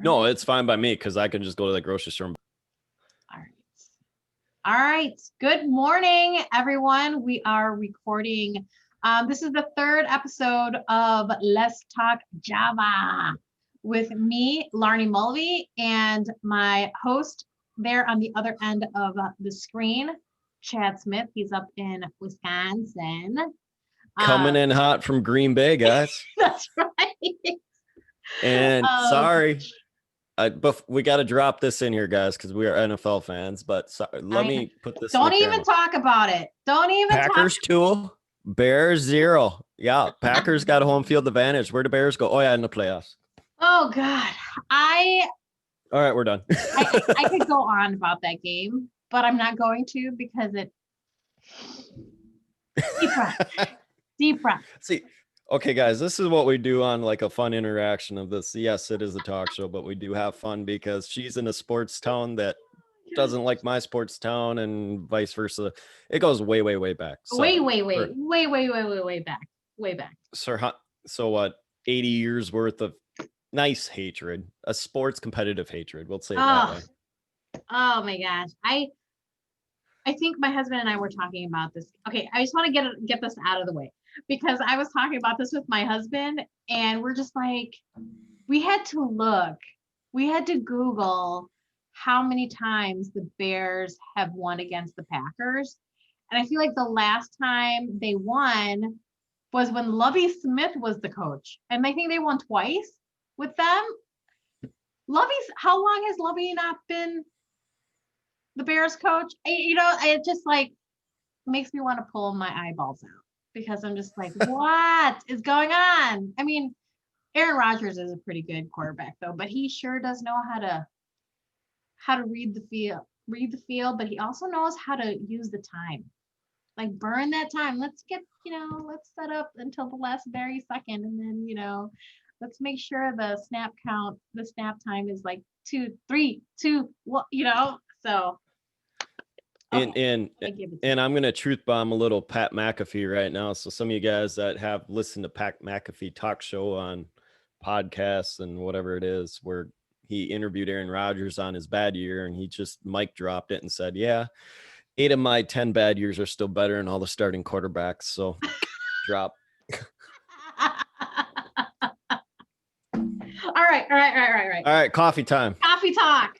No, it's fine by me because I can just go to the grocery store. All right. All right. Good morning, everyone. We are recording. This is the third episode of Let's Talk Java with me, Laarni Mulvey, and my host there on the other end of the screen, Chad Smith. He's up in Wisconsin. Coming in hot from Green Bay, guys. That's right. And sorry, but we got to drop this in here, guys, because we are NFL fans. But let me put this. Don't even talk about it. Don't even. Packers 2, Bears 0. Yeah, Packers got a home field advantage. Where do Bears go? Oh yeah, in the playoffs. Oh God, All right, we're done. I could go on about that game, but I'm not going to because it. Deep breath. Deep breath. See. Okay, guys, this is what we do on like a fun interaction of this. Yes, it is a talk show, but we do have fun because she's in a sports town that doesn't like my sports town and vice versa. It goes way, way, way back. So way back. Way back. So what, 80 years worth of nice hatred, a sports competitive hatred. We'll say it that way. Oh my gosh. I think my husband and I were talking about this. Okay, I just want to get this out of the way. Because I was talking about this with my husband and we're just like, we had to Google how many times the Bears have won against the Packers. And I feel like the last time they won was when Lovie Smith was the coach. And I think they won twice with them. How long has Lovie not been the Bears coach? It just like makes me want to pull my eyeballs out. Because I'm just like, what is going on? I mean, Aaron Rodgers is a pretty good quarterback though, but he sure does know how to read the field, but he also knows how to use the time. Like burn that time. Let's set up until the last very second and then, let's make sure the snap time is like 2, 3, 2, 1, so Okay. And I'm going to truth bomb a little Pat McAfee right now. So some of you guys that have listened to Pat McAfee talk show on podcasts and whatever it is, where he interviewed Aaron Rodgers on his bad year and he just mic dropped it and said, yeah, 8 of my 10 bad years are still better than all the starting quarterbacks. So drop. All right. Coffee time. Coffee talk.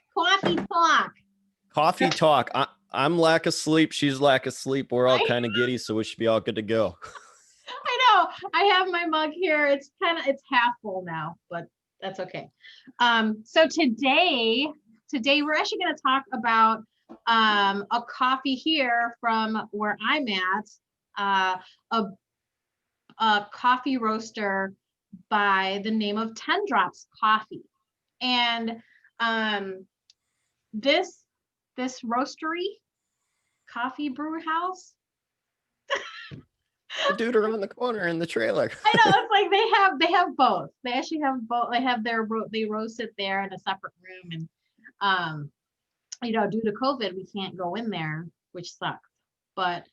I'm lack of sleep. She's lack of sleep. We're all kind of giddy, so we should be all good to go. I know. I have my mug here. It's half full now, but that's okay. So today we're actually going to talk about a coffee here from where I'm at, a coffee roaster by the name of 10 Drops Coffee, and this roastery coffee brew house. The dude around the corner in the trailer. I know, it's like they have both. They actually have both. They have they roast it there in a separate room, and due to COVID, we can't go in there, which sucks. But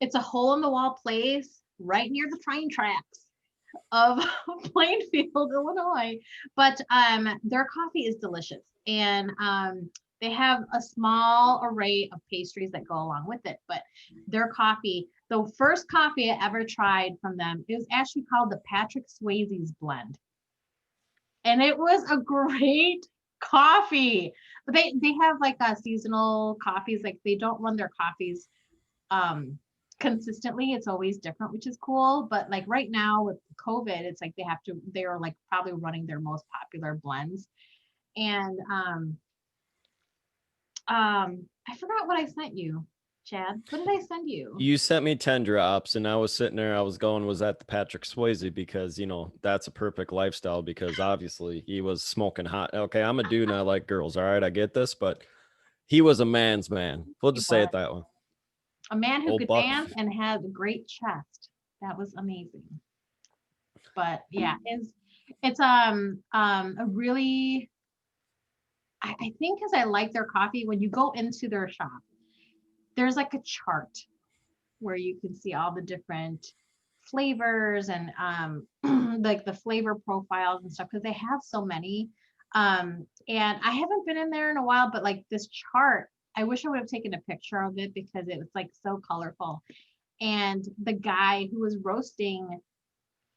it's a hole in the wall place right near the train tracks of Plainfield, Illinois. But their coffee is delicious, and they have a small array of pastries that go along with it. But their coffee, the first coffee I ever tried from them, it was actually called the Patrick Swayze's blend, and it was a great coffee. But they have like seasonal coffees. Like they don't run their coffees consistently. It's always different, which is cool. But like right now with COVID, it's like they're like probably running their most popular blends. And I forgot what I sent you, Chad. What did I send you? You sent me 10 drops, and I was sitting there. I was going, was that the Patrick Swayze? Because, that's a perfect lifestyle because obviously he was smoking hot. Okay, I'm a dude and I like girls. All right, I get this, but he was a man's man. We'll just say it that way. A man who could dance and had a great chest. That was amazing. But yeah, it's a really, I think because I like their coffee, when you go into their shop, there's like a chart where you can see all the different flavors and like the flavor profiles and stuff, because they have so many. And I haven't been in there in a while, but like this chart, I wish I would have taken a picture of it because it was like so colorful. And the guy who was roasting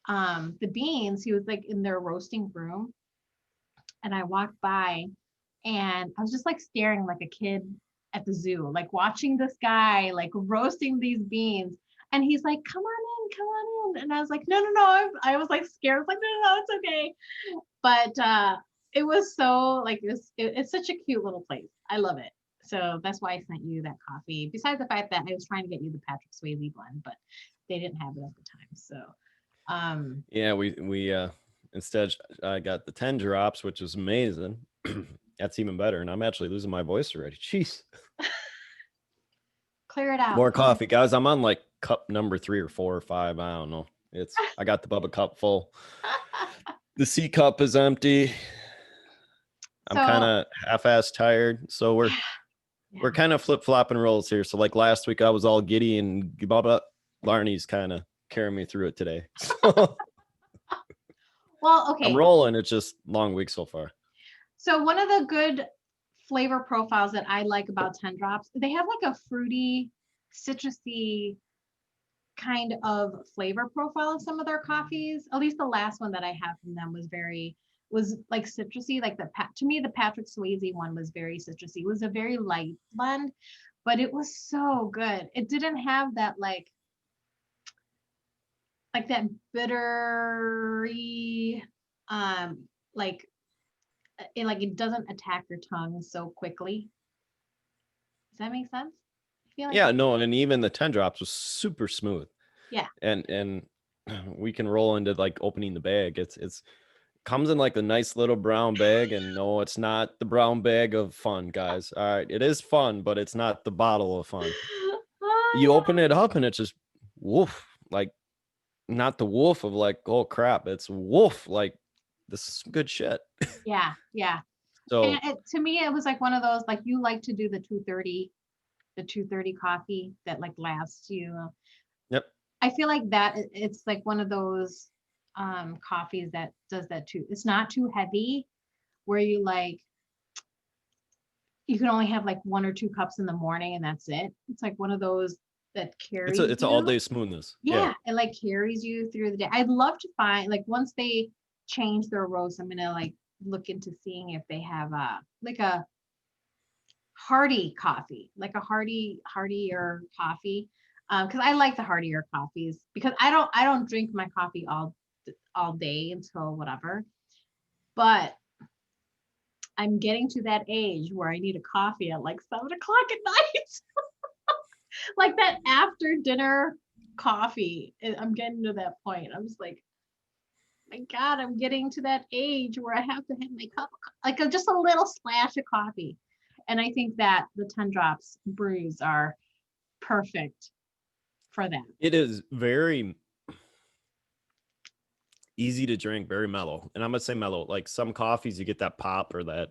the beans, he was like in their roasting room. And I walked by and I was just like staring like a kid at the zoo, like watching this guy like roasting these beans. And he's like, come on in, come on in. And I was like, no, no, no. I was like scared. I was like, no, no, no, it's okay. But it was so like, it's such a cute little place. I love it. So that's why I sent you that coffee. Besides the fact that I was trying to get you the Patrick Swayze blend, but they didn't have it at the time. So yeah, we instead I got the 10 drops, which is amazing. That's even better. And I'm actually losing my voice already. Jeez. Clear it out. More coffee, guys. I'm on like cup number 3 or 4 or 5. I don't know. I got the Bubba cup full. The C cup is empty. I'm kind of half-ass tired. So we're kind of flip-flopping roles here. So like last week I was all giddy and Bubba Laarni's kind of carrying me through it today. Well, okay. I'm rolling. It's just long week so far. So one of the good flavor profiles that I like about 10 drops, they have like a fruity, citrusy kind of flavor profile of some of their coffees. At least the last one that I have from them was like citrusy. Like to me, the Patrick Swayze one was very citrusy. It was a very light blend, but it was so good. It didn't have that like that bittery, like it doesn't attack your tongue so quickly. Does that make sense? I feel like yeah, no, and even the 10 drops was super smooth. Yeah. And we can roll into like opening the bag. It's comes in like a nice little brown bag, and no, it's not the brown bag of fun, guys. All right, it is fun, but it's not the bottle of fun. You open it up and it's just woof, like not the wolf of like, oh crap, it's woof, like this is good shit. Yeah, yeah. So to me, it was like one of those, like you like to do the 230 coffee that like lasts you. Yep. I feel like that it's like one of those coffees that does that too. It's not too heavy where you can only have like 1 or 2 cups in the morning and that's it. It's like one of those that carries it's all day smoothness. Yeah, it like carries you through the day. I'd love to find like once they change their roast, I'm gonna like look into seeing if they have like a hearty coffee, like a heartier coffee. Because I like the heartier coffees because I don't drink my coffee all day until whatever. But I'm getting to that age where I need a coffee at like 7 o'clock at night. Like that after dinner coffee. I'm getting to that point. I'm just like, my God, I'm getting to that age where I have to have my cup, like just a little splash of coffee. And I think that the 10 drops brews are perfect for that. It is very easy to drink, very mellow. And I'm gonna say mellow. Like some coffees, you get that pop or that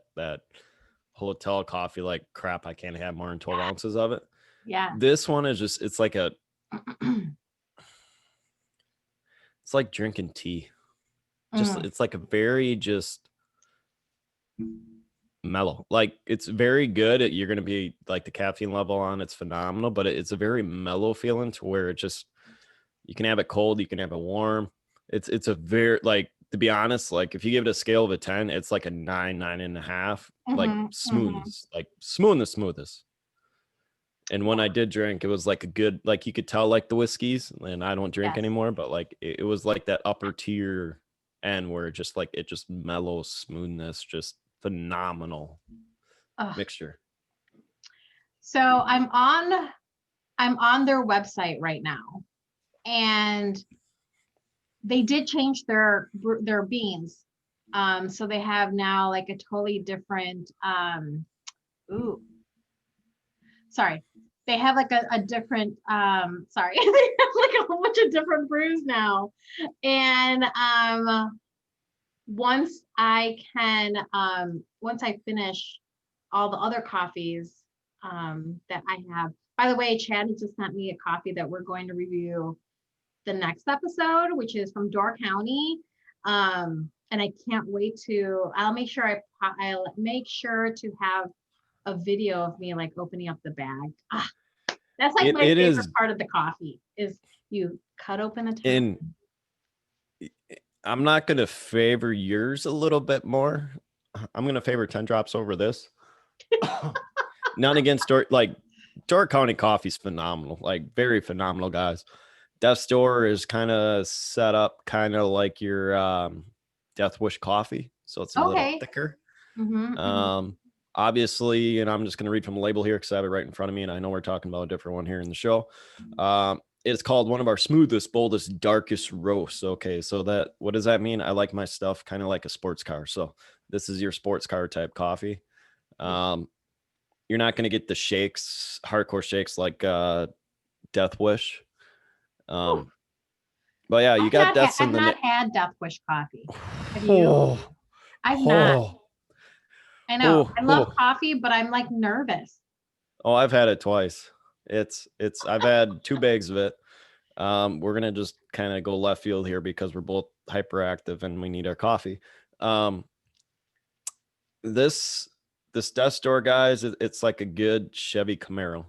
hotel coffee, like crap, I can't have more than 12 ounces of it. Yeah. This one is just, it's like it's like drinking tea. Just it's like a very just mellow. Like it's very good. You're gonna be like the caffeine level on it's phenomenal, but it's a very mellow feeling to where it just, you can have it cold, you can have it warm. It's a very, like, to be honest, like if you give it a scale of a 10, it's like a 9.5. Like smoothness, like smoothest. And when I did drink, it was like a good, like you could tell like the whiskeys, and I don't drink anymore, but like it was like that upper tier end where it just mellow smoothness, just phenomenal mixture. So I'm on their website right now, and they did change their beans. So they have now like a totally different they have like a different they have like a whole bunch of different brews now. And once I finish all the other coffees that I have, by the way, Chad has just sent me a coffee that we're going to review the next episode, which is from Door County. And I can't wait to, I'll make sure to have a video of me like opening up the bag. That's like my favorite part of the coffee is you cut open the top. And I'm not going to favor yours a little bit more. I'm going to favor 10 drops over this. Not against Door County coffee is phenomenal, like very phenomenal, guys. Death's Door is kind of set up kind of like your Death Wish coffee, so it's a little thicker. Obviously, and I'm just going to read from the label here because I have it right in front of me, and I know we're talking about a different one here in the show. It's called one of our smoothest, boldest, darkest roasts. Okay, so what does that mean? I like my stuff kind of like a sports car. So this is your sports car type coffee. You're not going to get the shakes, hardcore shakes like Death Wish. But yeah, you got Death's in the. I've not had Death Wish coffee. Have you? I've not. I know. I love coffee, but I'm like nervous. Oh, I've had it twice. I've had 2 bags of it. We're gonna just kind of go left field here because we're both hyperactive and we need our coffee. This Death's Door, guys, it's like a good Chevy Camaro.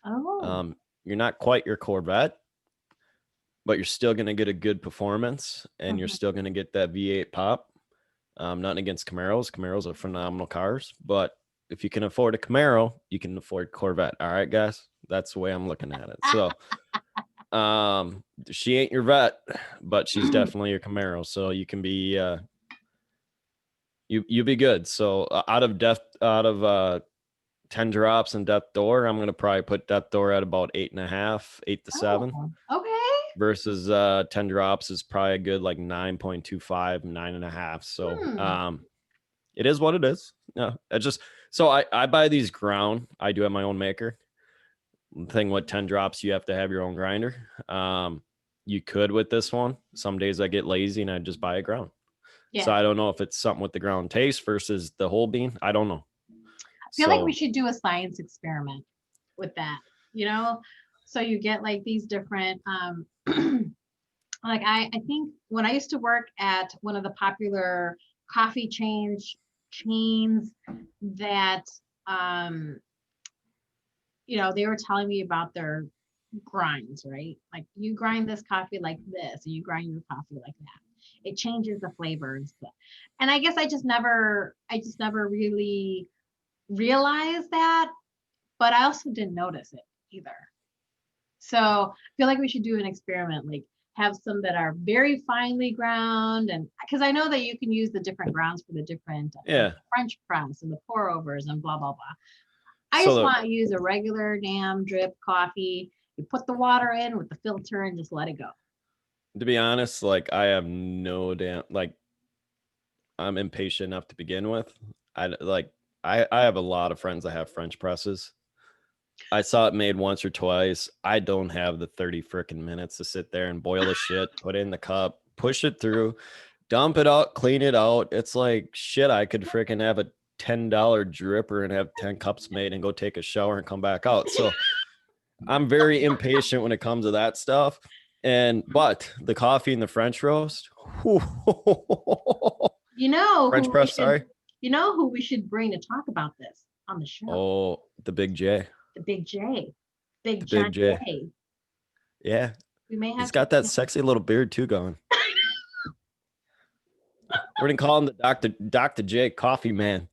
You're not quite your Corvette, but you're still gonna get a good performance, and you're still gonna get that V8 pop. Nothing against Camaros. Camaros are phenomenal cars, but if you can afford a Camaro, you can afford Corvette. All right, guys, that's the way I'm looking at it. So, she ain't your vet, but she's definitely your Camaro. So you can be, you be good. So out of 10 drops and Death Door, I'm gonna probably put Death Door at about 8.5, 8 to 7. Okay. Versus 10 drops is probably a good like 9.25, 9.5. So it is what it is. Yeah, I buy these ground. I do have my own maker. The thing with 10 drops, you have to have your own grinder. You could with this one. Some days I get lazy and I just buy a ground. Yeah. So I don't know if it's something with the ground taste versus the whole bean. I don't know. I feel like we should do a science experiment with that, so you get like these different like I think when I used to work at one of the popular coffee chains that they were telling me about their grinds, right? Like you grind this coffee like this and you grind your coffee like that. It changes the flavor and stuff. And I guess I just never really realized that, but I also didn't notice it either. So I feel like we should do an experiment, like have some that are very finely ground, and because I know that you can use the different grounds for the different French press and the pour overs and blah blah blah. I just want to use a regular damn drip coffee. You put the water in with the filter and just let it go. To be honest, like I have no damn, like I'm impatient enough to begin with. I have a lot of friends that have French presses. I saw it made once or twice. I don't have the 30 freaking minutes to sit there and boil the shit, put it in the cup, push it through, dump it out, clean it out. It's like shit. I could freaking have a $10 dripper and have 10 cups made and go take a shower and come back out. So I'm very impatient when it comes to that stuff. But the coffee and the French roast, French press, sorry. You know who we should bring to talk about this on the show? Oh, the Big J. The Big J. Big J. Yeah. We may have. He's got that sexy little beard too going. We're gonna call him the Dr. J Coffee Man.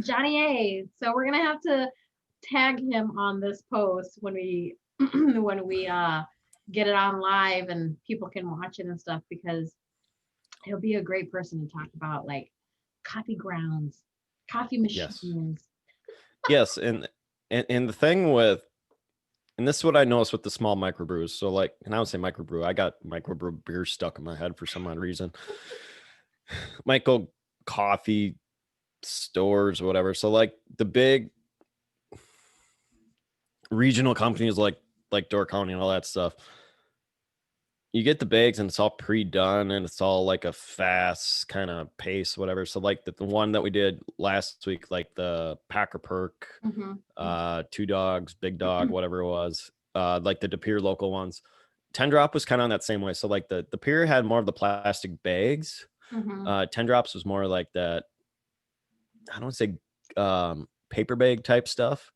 Johnny A. So we're gonna have to tag him on this post when we get it on live and people can watch it and stuff, because he'll be a great person to talk about like coffee grounds, coffee machines. Yes, and the thing with, and this is what I noticed with the small microbrews. So like, and I would say microbrew, I got microbrew beer stuck in my head for some odd reason. Might go coffee stores or whatever. So like the big regional companies like Door County and all that stuff, you get the bags and it's all pre-done and it's all like a fast kind of pace, whatever. So like the one that we did last week, like the Packer Perk, 2 dogs, big dog, whatever it was, like the De Pere local ones, 10 Drop was kind of on that same way. So like the Pier had more of the plastic bags. 10 Drops was more like that, I don't say paper bag type stuff,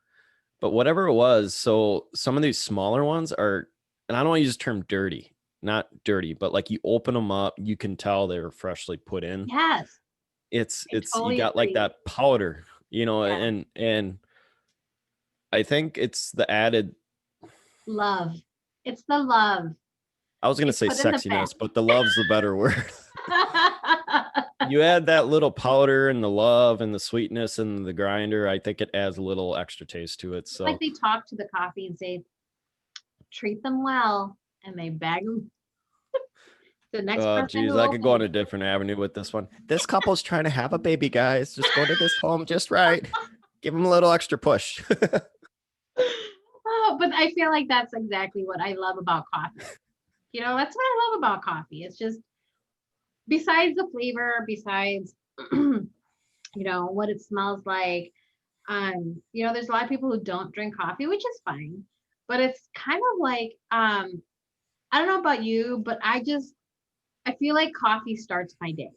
but whatever it was. So some of these smaller ones are, and I don't want to use the term dirty, not dirty, but like you open them up, you can tell they were freshly put in. Yes. It's totally you got agree. like that powder, Yeah. and I think it's the added love. It's the love. I was gonna say sexiness, but the love's the better word. You add that little powder and the love and the sweetness and the grinder. I think it adds a little extra taste to it. So like they talk to the coffee and say, treat them well, and they bag them. The next person geez, I could go on a different avenue with this one. This couple's trying to have a baby, guys. Just go to this home just right. Give them a little extra push. Oh, but I feel like that's exactly what I love about coffee. That's what I love about coffee. It's just, besides the flavor, besides what it smells like, there's a lot of people who don't drink coffee, which is fine, but it's kind of like, I don't know about you, but I feel like coffee starts my day.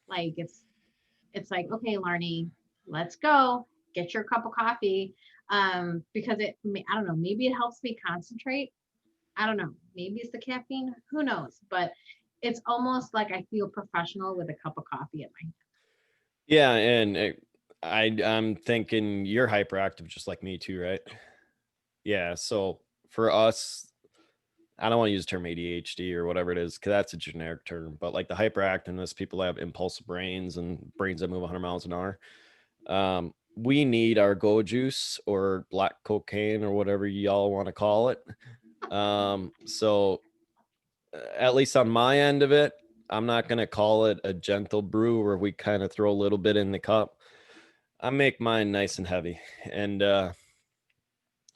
Like it's like, okay, Laarni, let's go get your cup of coffee. Because I don't know, maybe it helps me concentrate. I don't know, maybe it's the caffeine, who knows, but it's almost like I feel professional with a cup of coffee in my hand. Yeah, and I'm thinking you're hyperactive just like me too, right? Yeah, so for us, I don't want to use the term ADHD or whatever it is, because that's a generic term, but like the hyperactiveness, people that have impulsive brains and brains that move 100 miles an hour. We need our go juice or black cocaine or whatever y'all want to call it. So at least on my end of it, I'm not going to call it a gentle brew where we kind of throw a little bit in the cup. I make mine nice and heavy. And I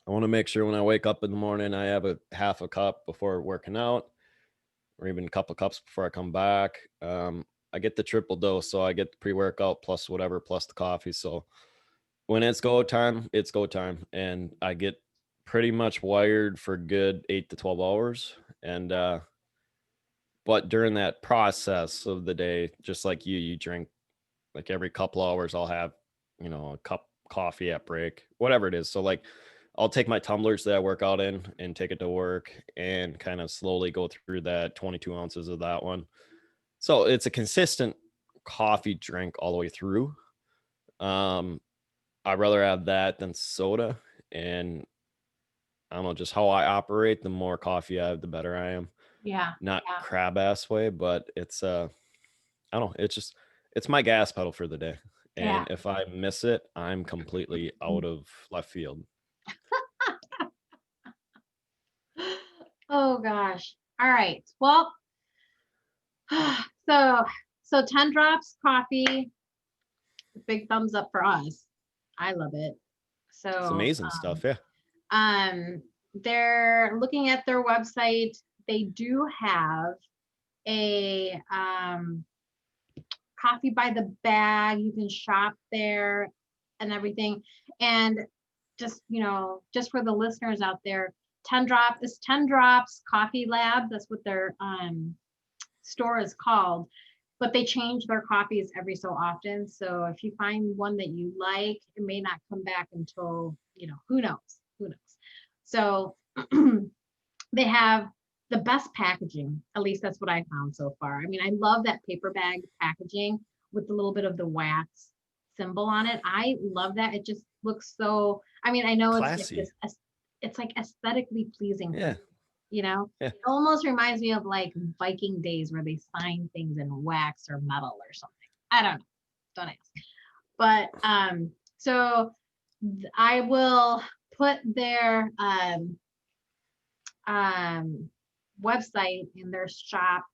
want to make sure when I wake up in the morning, I have a half a cup before working out, or even a couple of cups before I come back. I get the triple dose. So I get the pre-workout plus whatever, plus the coffee. So when it's go time, it's go time. And I get pretty much wired for good 8 to 12 hours. And, but during that process of the day, just like you drink like every couple hours, I'll have, a cup coffee at break, whatever it is. So like I'll take my tumblers that I work out in and take it to work and kind of slowly go through that 22 ounces of that one. So it's a consistent coffee drink all the way through. I'd rather have that than soda. And I don't know, just how I operate, the more coffee I have, the better I am. Yeah. Not crab ass way, but it's I don't know, it's my gas pedal for the day. And if I miss it, I'm completely out of left field. Oh gosh. All right. Well, so 10 Drops coffee, big thumbs up for us. I love it. So it's amazing stuff. Yeah. They're looking at their website. They do have a coffee by the bag. You can shop there and everything. And just for the listeners out there, 10 Drops Coffee Lab. That's what their store is called. But they change their coffees every so often. So if you find one that you like, it may not come back until, who knows? So they have the best packaging. At least that's what I found so far. I mean, I love that paper bag packaging with a little bit of the wax symbol on it. I love that. It just looks so, I mean, I know classy. It's like aesthetically pleasing. Yeah. It almost reminds me of like Viking days where they sign things in wax or metal or something. I don't know. Don't ask. But so I will put their website and their shop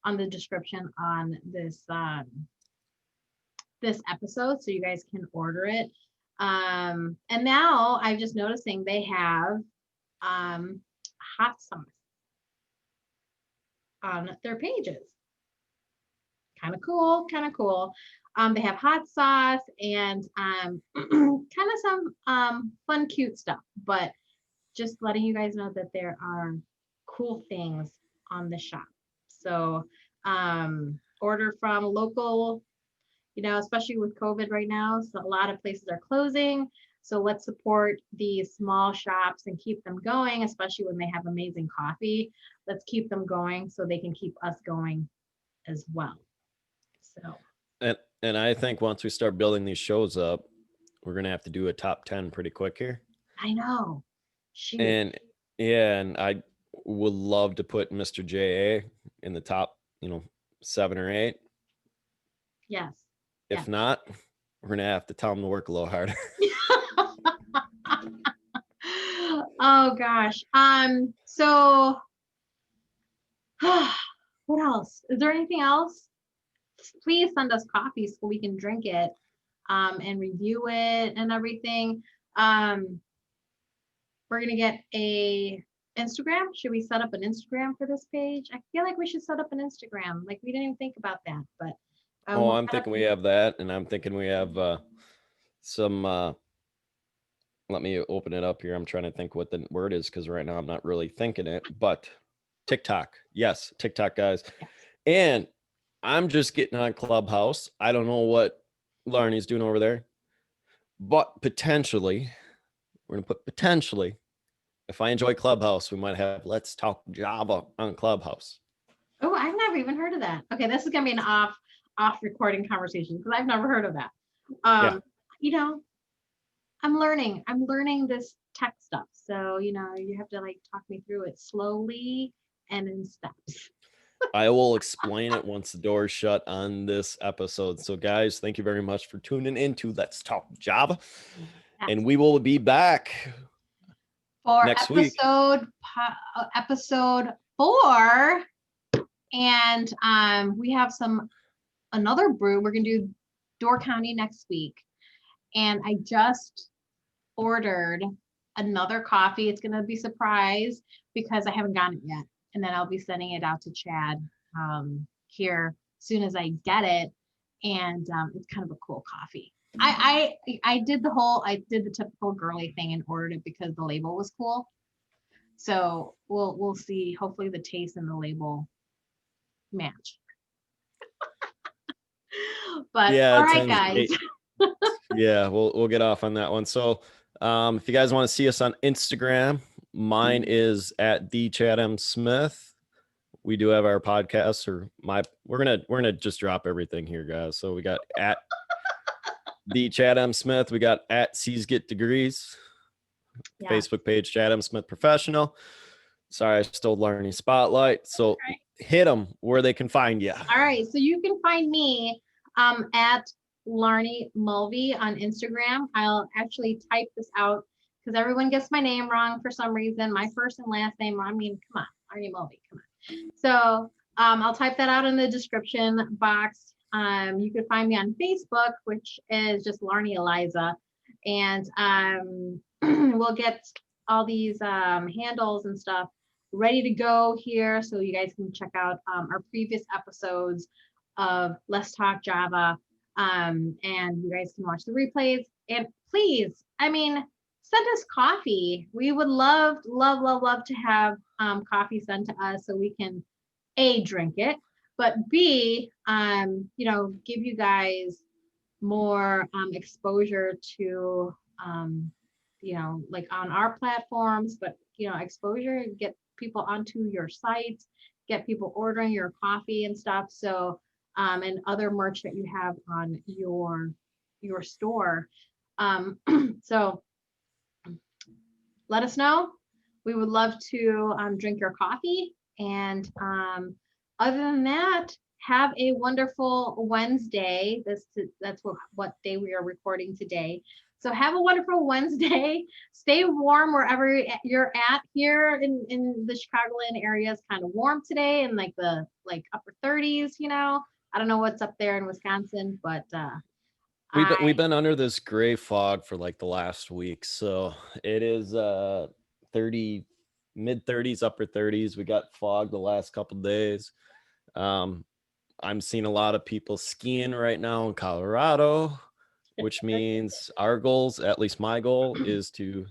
on the description on this this episode, so you guys can order it. And now I'm just noticing they have hot sauce on their pages. Kind of cool. They have hot sauce and kind of some fun, cute stuff, but just letting you guys know that there are cool things on the shop. So order from local, especially with COVID right now. So a lot of places are closing. So let's support these small shops and keep them going, especially when they have amazing coffee. Let's keep them going so they can keep us going as well. So and I think once we start building these shows up, we're gonna have to do a top 10 pretty quick here. I know. Shoot. And yeah, and I would love to put Mr. JA in the top, 7 or 8. Yes. If not, we're gonna have to tell him to work a little harder. Oh gosh. So what else? Is there anything else? Please send us coffee so we can drink it and review it and everything. We're gonna get a Instagram. Should we set up an Instagram for this page? I feel like we should set up an Instagram. Like we didn't even think about that, but I'm thinking we have that, and I'm thinking we have some let me open it up here. I'm trying to think what the word is because right now I'm not really thinking it, but TikTok. Yes, TikTok, guys. And I'm just getting on Clubhouse. I don't know what Laarni's doing over there, but potentially, we're going to put potentially, if I enjoy Clubhouse, we might have Let's Talk Java on Clubhouse. Oh, I've never even heard of that. Okay, this is going to be an off recording conversation because I've never heard of that. I'm learning this tech stuff. So, you have to like talk me through it slowly and in steps. I will explain it once the door is shut on this episode. So guys, thank you very much for tuning into Let's Talk Java. Yes. And we will be back for next week. Episode 4. And we have another brew. We're going to do Door County next week. And I just ordered another coffee. It's going to be a surprise because I haven't gotten it yet. And then I'll be sending it out to Chad here as soon as I get it. And it's kind of a cool coffee. I did the typical girly thing and ordered it because the label was cool. So we'll see. Hopefully the taste and the label match. But yeah, all right, guys. Yeah, we'll get off on that one. So if you guys want to see us on Instagram, mine is at the Chatham Smith. We do have our podcast, we're gonna just drop everything here, guys. So we got at the Chatham Smith, we got at C's Get Degrees, Facebook page Chatham Smith Professional. Sorry, I stole Laarni spotlight. So hit them where they can find you. All right, so you can find me at Laarni Mulvey on Instagram. I'll actually type this out because everyone gets my name wrong for some reason. My first and last name, come on, Laarni Mulvey, come on. So I'll type that out in the description box. You can find me on Facebook, which is just Laarni Eliza. And we'll get all these handles and stuff ready to go here so you guys can check out our previous episodes of Let's Talk Java. And you guys can watch the replays. And please, send us coffee. We would love to have coffee sent to us so we can A, drink it, but B, give you guys more exposure to, like on our platforms, but, exposure, get people onto your sites, get people ordering your coffee and stuff. So, and other merch that you have on your store. So let us know. We would love to drink your coffee. And other than that, have a wonderful Wednesday. That's what day we are recording today. So have a wonderful Wednesday. Stay warm wherever you're at. Here in the Chicagoland area, it's kind of warm today and like the upper 30s, I don't know what's up there in Wisconsin, but we've been under this gray fog for like the last week. So it is 30, mid 30s, upper 30s. We got fog the last couple of days. I'm seeing a lot of people skiing right now in Colorado, which means our goals, at least my goal, is to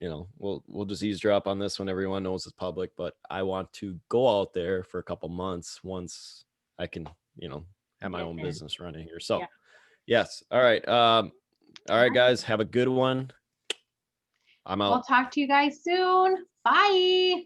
we'll just eavesdrop on this one. Everyone knows it's public, but I want to go out there for a couple months once I can, have my own business running here. So yes. All right. All right, guys, have a good one. I'm out. We'll talk to you guys soon. Bye.